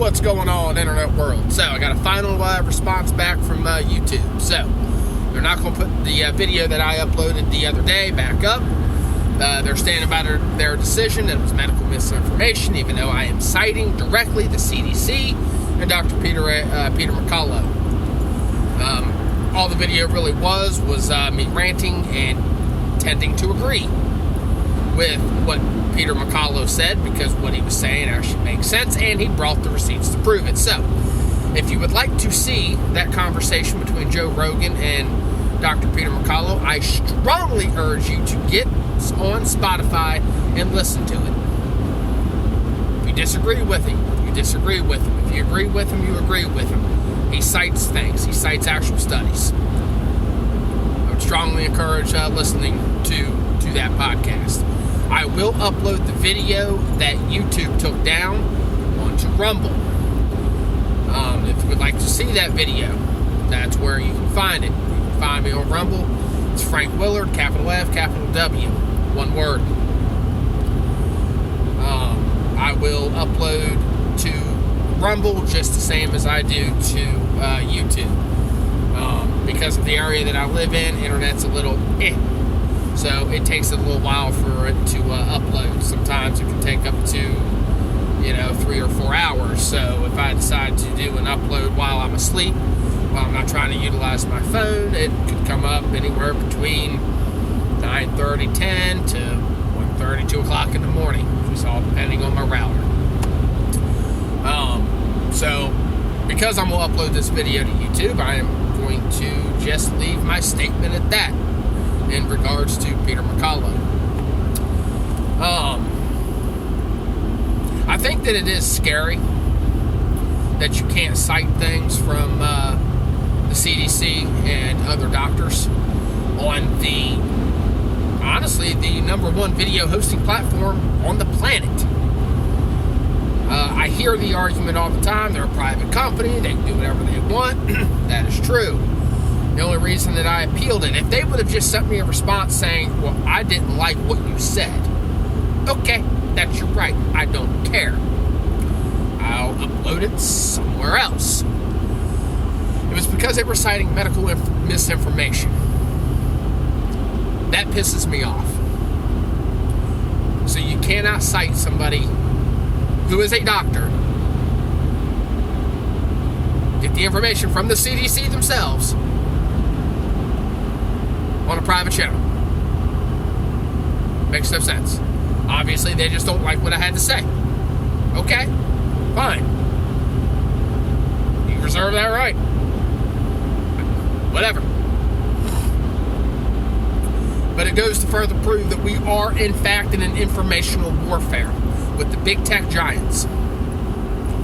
what's going on, internet world? So I got a final response back from YouTube. So they're not going to put the video that I uploaded the other day back up. They're standing by their decision that it was medical misinformation, even though I am citing directly the CDC and Dr. Peter McCullough. All the video really was me ranting and tending to agree with what Peter McCullough said, because what he was saying actually makes sense, and he brought the receipts to prove it. So, if you would like to see that conversation between Joe Rogan and Dr. Peter McCullough, I strongly urge you to get on Spotify and listen to it. If you disagree with him, you disagree with him. If you agree with him, you agree with him. He cites things. He cites actual studies. I would strongly encourage listening to that podcast. I will upload the video that YouTube took down onto Rumble. If you would like to see that video, that's where you can find it. You can find me on Rumble. It's Frank Willard, capital F, capital W, one word. I will upload to Rumble just the same as I do to YouTube. Because of the area that I live in, internet's a little so it takes a little while for it to upload. Sometimes it can take up to 3 or 4 hours. So if I decide to do an upload while I'm asleep, while I'm not trying to utilize my phone, it could come up anywhere between 9:30, 10 to 1:30, 2 o'clock in the morning, just all depending on my router. So because I'm going to upload this video to YouTube, I am going to just leave my statement at that in regards to Peter McCullough. I think that it is scary that you can't cite things from the CDC and other doctors on the number one video hosting platform on the planet. I hear the argument all the time. They're a private company. They can do whatever they want. That is true. The only reason that I appealed it, if they would have just sent me a response saying, well, I didn't like what you said. Okay, that's your right. I don't care. I'll upload it somewhere else. It was because they were citing medical misinformation. That pisses me off. So you cannot cite somebody who is a doctor, get the information from the CDC themselves on a private channel. Makes no sense. Obviously, they just don't like what I had to say. Okay, fine. You reserve that right. Whatever. But it goes to further prove that we are, in fact, in an informational warfare with the big tech giants.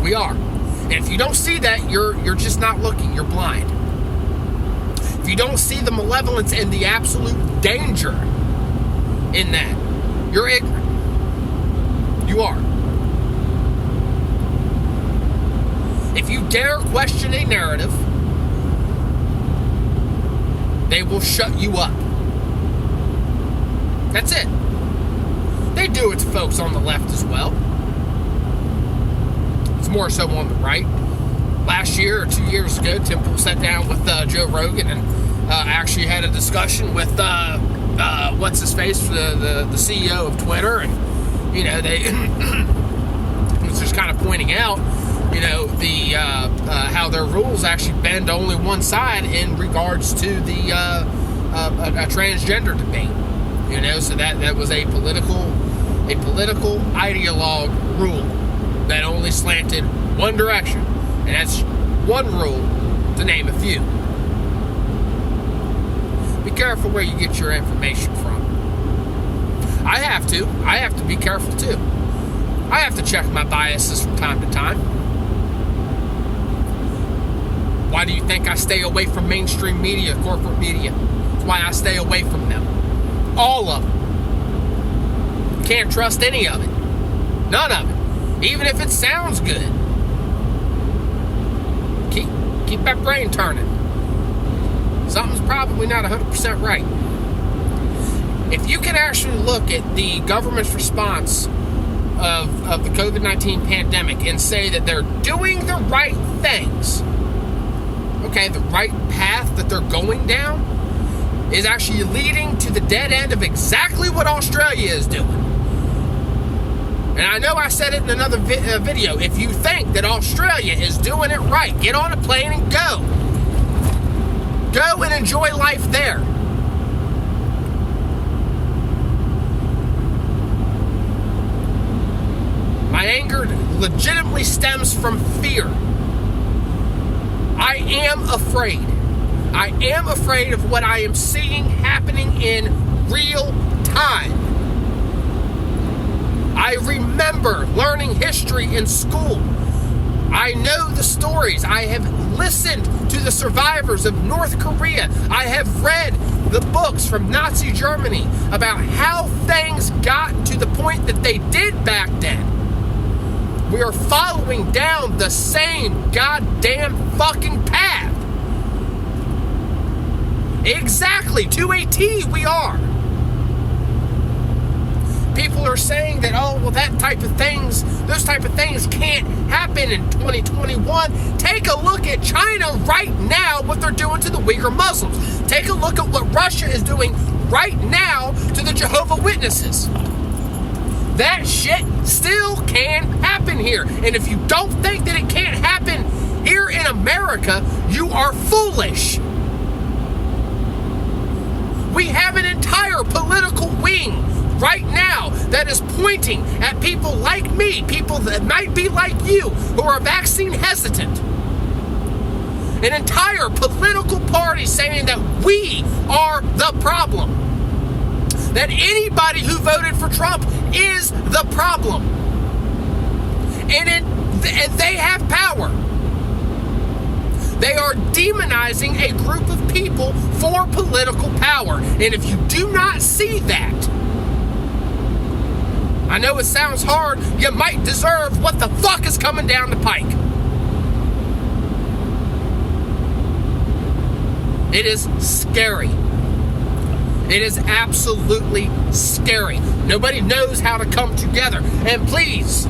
We are. And if you don't see that, you're just not looking. You're blind. If you don't see the malevolence and the absolute danger in that, you're ignorant. You are. If you dare question a narrative, they will shut you up. That's it. They do it to folks on the left as well. It's more so on the right. Last year or 2 years ago, Temple sat down with Joe Rogan and actually had a discussion with what's his face, the CEO of Twitter, and they was just kind of pointing out the how their rules actually bend only one side in regards to the a transgender debate. So that was a political ideologue rule that only slanted one direction, and that's one rule to name a few. Be careful where you get your information from. I have to be careful too. I have to check my biases from time to time. Why do you think I stay away from mainstream media, corporate media? That's why I stay away from them. All of them. Can't trust any of it. None of it. Even if it sounds good. Keep that brain turning. Something's probably not 100% right. If you can actually look at the government's response of the COVID-19 pandemic and say that they're doing the right things, okay, the right path that they're going down is actually leading to the dead end of exactly what Australia is doing. And I know I said it in another video. If you think that Australia is doing it right, get on a plane and go. Go and enjoy life there. My anger legitimately stems from fear. I am afraid. I am afraid of what I am seeing happening in real time. I remember learning history in school. I know the stories. I have listened to the survivors of North Korea. I have read the books from Nazi Germany about how things got to the point that they did back then. We are following down the same goddamn fucking path. Exactly, to a T we are. People are saying that, oh, well, those type of things can't happen in 2021. Take a look at China right now, what they're doing to the Uyghur Muslims. Take a look at what Russia is doing right now to the Jehovah's Witnesses. That shit still can happen here. And if you don't think that it can't happen here in America, you are foolish. We have an entire political wing right now that is pointing at people like me, people that might be like you, who are vaccine hesitant. An entire political party saying that we are the problem. That anybody who voted for Trump is the problem. And they have power. They are demonizing a group of people for political power. And if you do not see that, I know it sounds hard, you might deserve what the fuck is coming down the pike. It is scary. It is absolutely scary. Nobody knows how to come together. And please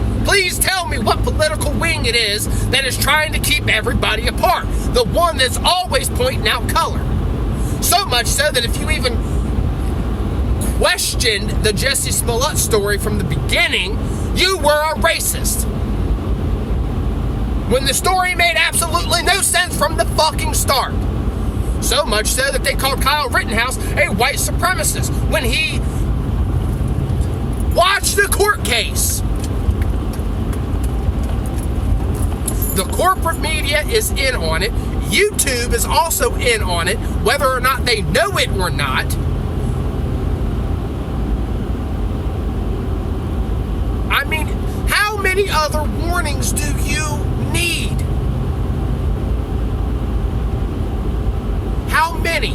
tell me what political wing it is that is trying to keep everybody apart. The one that's always pointing out color. So much so that if you even questioned the Jesse Smollett story from the beginning, you were a racist. When the story made absolutely no sense from the fucking start. So much so that they called Kyle Rittenhouse a white supremacist when he watched the court case. The corporate media is in on it. YouTube is also in on it, whether or not they know it or not. I mean, how many other warnings do you need? How many?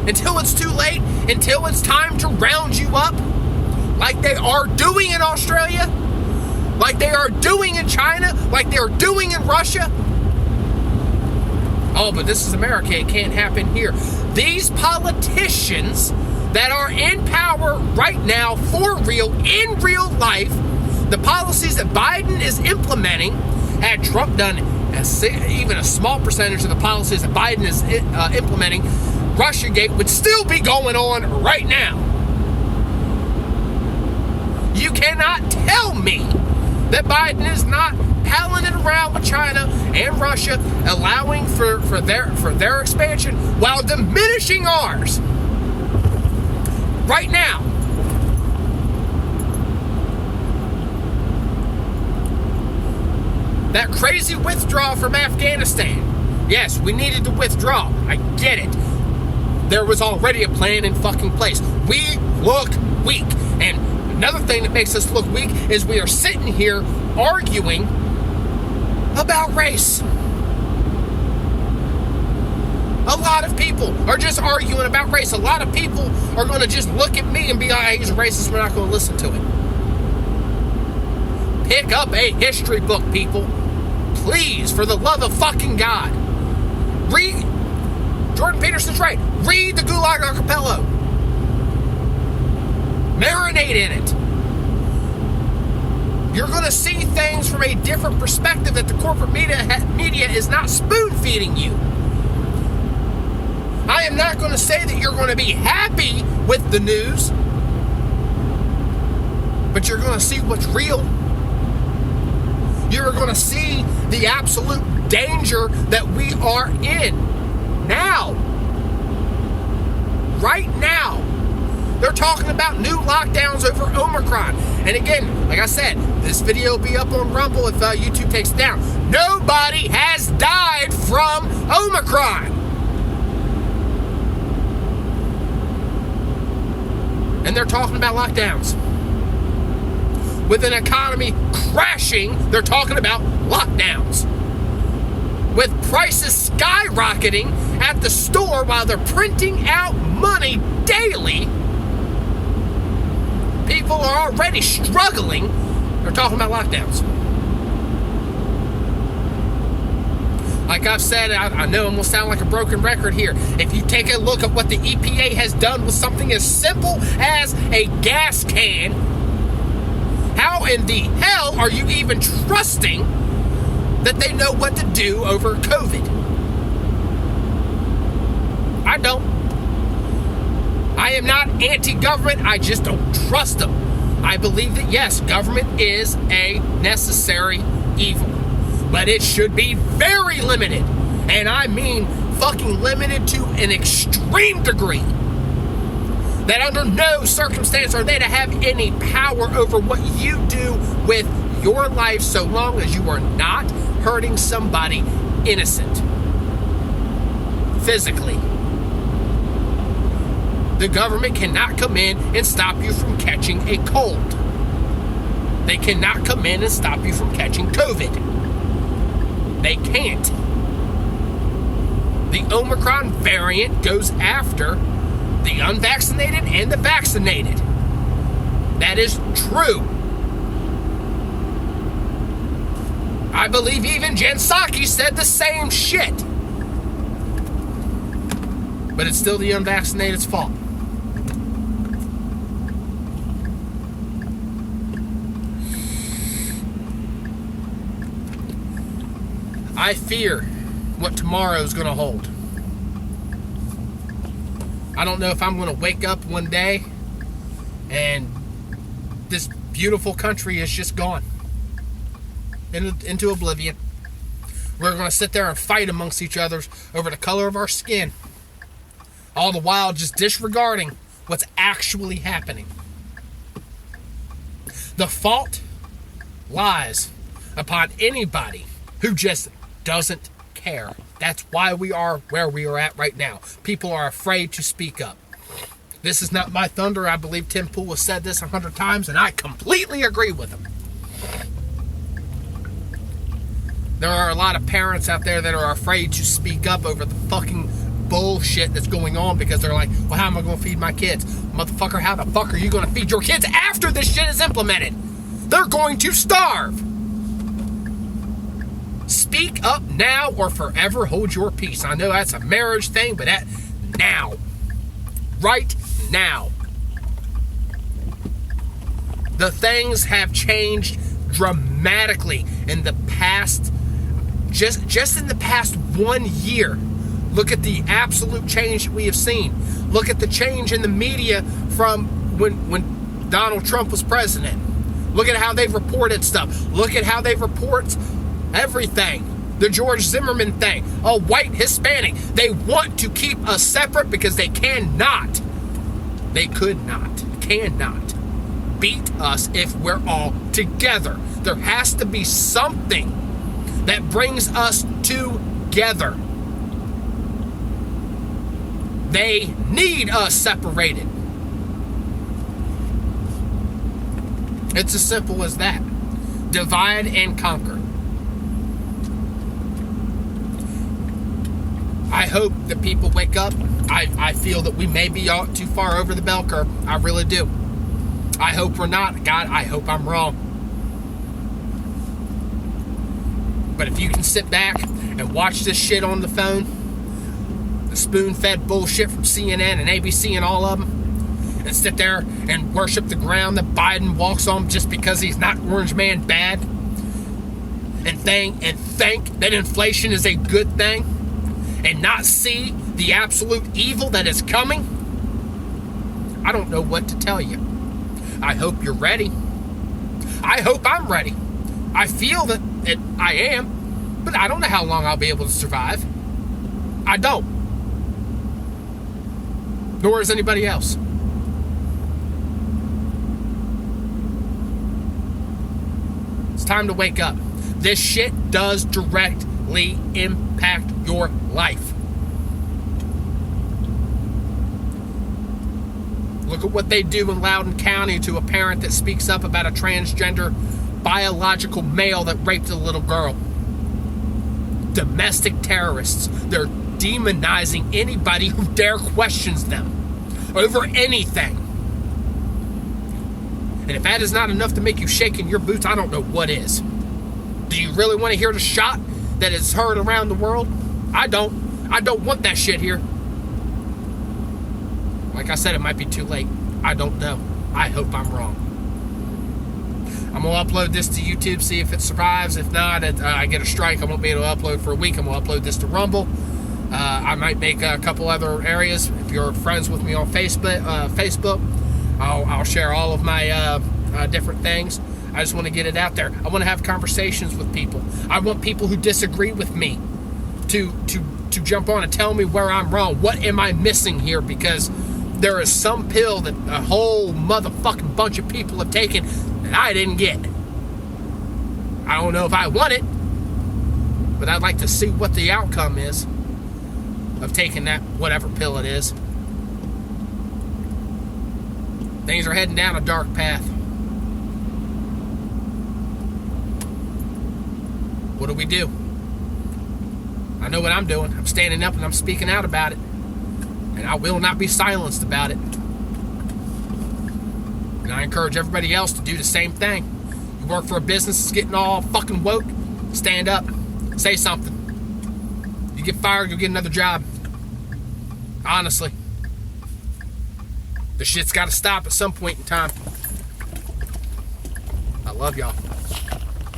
Until it's too late? Until it's time to round you up? Like they are doing in Australia? Like they are doing in China? Like they are doing in Russia? Oh, but this is America. It can't happen here. These politicians that are in power right now, for real, in real life, the policies that Biden is implementing, had Trump done even a small percentage of the policies that Biden is implementing, Russiagate would still be going on right now. You cannot tell me that Biden is not palling it around with China and Russia, allowing for their expansion while diminishing ours. Right now. That crazy withdrawal from Afghanistan. Yes, we needed to withdraw. I get it. There was already a plan in fucking place. We look weak. And another thing that makes us look weak is we are sitting here arguing about race. A lot of people are just arguing about race. A lot of people are going to just look at me and be like, hey, he's a racist, we're not going to listen to it. Pick up a history book, people. Please, for the love of fucking God. Read, Jordan Peterson's right. Read the Gulag Archipelago. Marinate in it. You're going to see things from a different perspective that the corporate media is not spoon-feeding you. I am not going to say that you're going to be happy with the news, but you're going to see what's real. You're going to see the absolute danger that we are in now. Right now. They're talking about new lockdowns over Omicron. And again, like I said, this video will be up on Rumble if YouTube takes it down. Nobody has died from Omicron. And they're talking about lockdowns. With an economy crashing, they're talking about lockdowns. With prices skyrocketing at the store while they're printing out money daily, people are already struggling. They're talking about lockdowns. Like I've said, I know I'm going to sound like a broken record here. If you take a look at what the EPA has done with something as simple as a gas can, how in the hell are you even trusting that they know what to do over COVID? I don't. I am not anti-government. I just don't trust them. I believe that, yes, government is a necessary evil. But it should be very limited. And I mean fucking limited to an extreme degree. That under no circumstance are they to have any power over what you do with your life so long as you are not hurting somebody innocent. Physically. The government cannot come in and stop you from catching a cold. They cannot come in and stop you from catching COVID. They can't. The Omicron variant goes after the unvaccinated and the vaccinated. That is true. I believe even Jen Psaki said the same shit. But it's still the unvaccinated's fault. I fear what tomorrow is going to hold. I don't know if I'm going to wake up one day and this beautiful country is just gone into oblivion. We're going to sit there and fight amongst each other over the color of our skin, all the while just disregarding what's actually happening. The fault lies upon anybody who just doesn't care. That's why we are where we are at right now. People are afraid to speak up. This is not my thunder. I believe Tim Pool has said this 100 times, and I completely agree with him. There are a lot of parents out there that are afraid to speak up over the fucking bullshit that's going on because they're like, well, how am I going to feed my kids? Motherfucker, how the fuck are you going to feed your kids after this shit is implemented? They're going to starve. Speak up now or forever hold your peace. I know that's a marriage thing, but that now. Right now. The things have changed dramatically in the past, just in the past 1 year. Look at the absolute change that we have seen. Look at the change in the media from when Donald Trump was president. Look at how they've reported stuff. Look at how they report everything. The George Zimmerman thing. A white Hispanic. They want to keep us separate because they cannot. They could not. Cannot beat us if we're all together. There has to be something that brings us together. They need us separated. It's as simple as that. Divide and conquer. I hope that people wake up. I feel that we may be out too far over the bell curve. I really do. I hope we're not. God, I hope I'm wrong. But if you can sit back and watch this shit on the phone, the spoon-fed bullshit from CNN and ABC and all of them, and sit there and worship the ground that Biden walks on just because he's not Orange Man bad, and think that inflation is a good thing, and not see the absolute evil that is coming? I don't know what to tell you. I hope you're ready. I hope I'm ready. I feel that I am, but I don't know how long I'll be able to survive. I don't. Nor is anybody else. It's time to wake up. This shit does directly impact your life. Look at what they do in Loudoun County to a parent that speaks up about a transgender biological male that raped a little girl. Domestic terrorists. They're demonizing anybody who dare questions them over anything. And if that is not enough to make you shake in your boots, I don't know what is. Do you really want to hear the shot that is heard around the world? I don't. I don't want that shit here. Like I said, it might be too late. I don't know. I hope I'm wrong. I'm going to upload this to YouTube, see if it survives. If not, I get a strike. I won't be able to upload for a week. I'm going to upload this to Rumble. I might make a couple other areas. If you're friends with me on Facebook, I'll share all of my different things. I just want to get it out there. I want to have conversations with people. I want people who disagree with me to jump on and tell me where I'm wrong. What am I missing here? Because there is some pill that a whole motherfucking bunch of people have taken that I didn't get. I don't know if I want it, but I'd like to see what the outcome is of taking that whatever pill it is. Things are heading down a dark path. What do we do? I know what I'm doing. I'm standing up and I'm speaking out about it. And I will not be silenced about it. And I encourage everybody else to do the same thing. You work for a business that's getting all fucking woke, stand up, say something. You get fired, you'll get another job. Honestly. The shit's got to stop at some point in time. I love y'all.